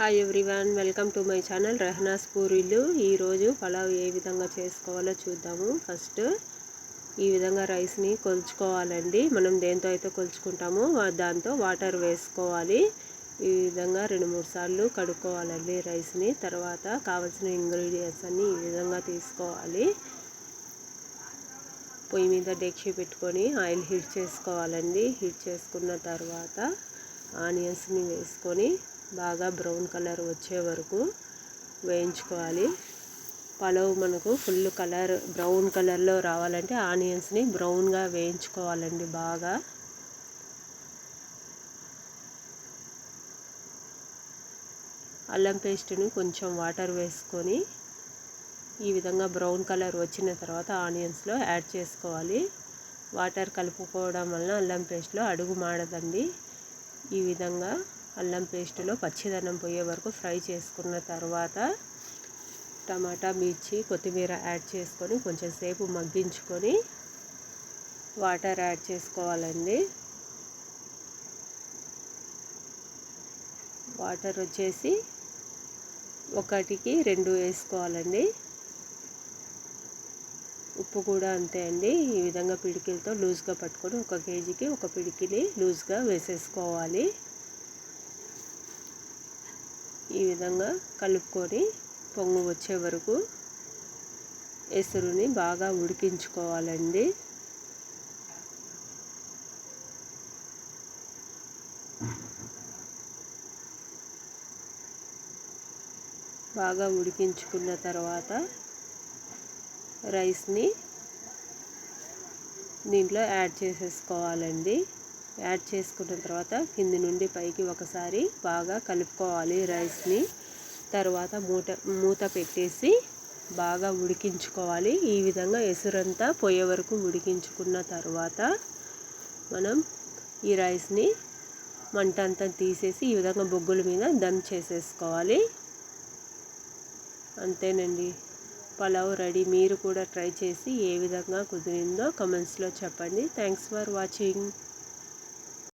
Hi everyone, welcome to my channel Rehana's పూరీలు. ఈరోజు పలావ్ ఏ విధంగా చేసుకోవాలో చూద్దాము. ఫస్ట్ ఈ విధంగా రైస్ని కొలుచుకోవాలండి. మనం దేంతో అయితే కొలుచుకుంటామో దాంతో వాటర్ వేసుకోవాలి. ఈ విధంగా 2-3 సార్లు కడుక్కోవాలండి రైస్ని. తర్వాత కావాల్సిన ఇంగ్రీడియంట్స్ అన్నీ ఈ విధంగా తీసుకోవాలి. పొయ్యి మీద డెక్షి పెట్టుకొని ఆయిల్ హీట్ చేసుకోవాలండి. హీట్ చేసుకున్న తర్వాత ఆనియన్స్ని వేసుకొని బాగా బ్రౌన్ కలర్ వచ్చే వరకు వేయించుకోవాలి. పలావ్ మనకు ఫుల్ కలర్ బ్రౌన్ కలర్లో రావాలంటే ఆనియన్స్ని బ్రౌన్గా వేయించుకోవాలండి బాగా. అల్లం పేస్ట్ని కొంచెం వాటర్ వేసుకొని ఈ విధంగా బ్రౌన్ కలర్ వచ్చిన తర్వాత ఆనియన్స్లో యాడ్ చేసుకోవాలి. వాటర్ కలుపుకోవడం వలన అల్లం పేస్ట్లో అడుగు మాడదండి. ఈ విధంగా అల్లం పేస్టులో పచ్చిదనం పోయే వరకు ఫ్రై చేసుకున్న తర్వాత టమాటా, మిర్చి, కొత్తిమీర యాడ్ చేసుకొని కొంచెం సేపు మగ్గించుకొని వాటర్ యాడ్ చేసుకోవాలండి. వాటర్ వచ్చేసి 1కి 2 వేసుకోవాలండి. ఉప్పు కూడా అంతే అండి. ఈ విధంగా పిడికిలతో లూజ్గా పట్టుకొని 1 కేజీకి 1 పిడికిలి లూజ్గా వేసేసుకోవాలి. ఈ విధంగా కలుపుకొని పొంగు వచ్చే వరకు ఎసురుని బాగా ఉడికించుకోవాలండి. బాగా ఉడికించుకున్న తర్వాత రైస్ని దీంట్లో యాడ్ చేసేసుకోవాలండి. యాడ్ చేసుకున్న తర్వాత కింది నుండి పైకి ఒకసారి బాగా కలుపుకోవాలి రైస్ని. తర్వాత మూత పెట్టేసి బాగా ఉడికించుకోవాలి. ఈ విధంగా ఎసురంతా పోయే వరకు ఉడికించుకున్న తర్వాత మనం ఈ రైస్ని మంట అంతా తీసేసి ఈ విధంగా బొగ్గుల మీద దమ్ చేసేసుకోవాలి. అంతేనండి, పలావ్ రెడీ. మీరు కూడా ట్రై చేసి ఏ విధంగా కుదిరిందో కమెంట్స్లో చెప్పండి. Thanks for watching.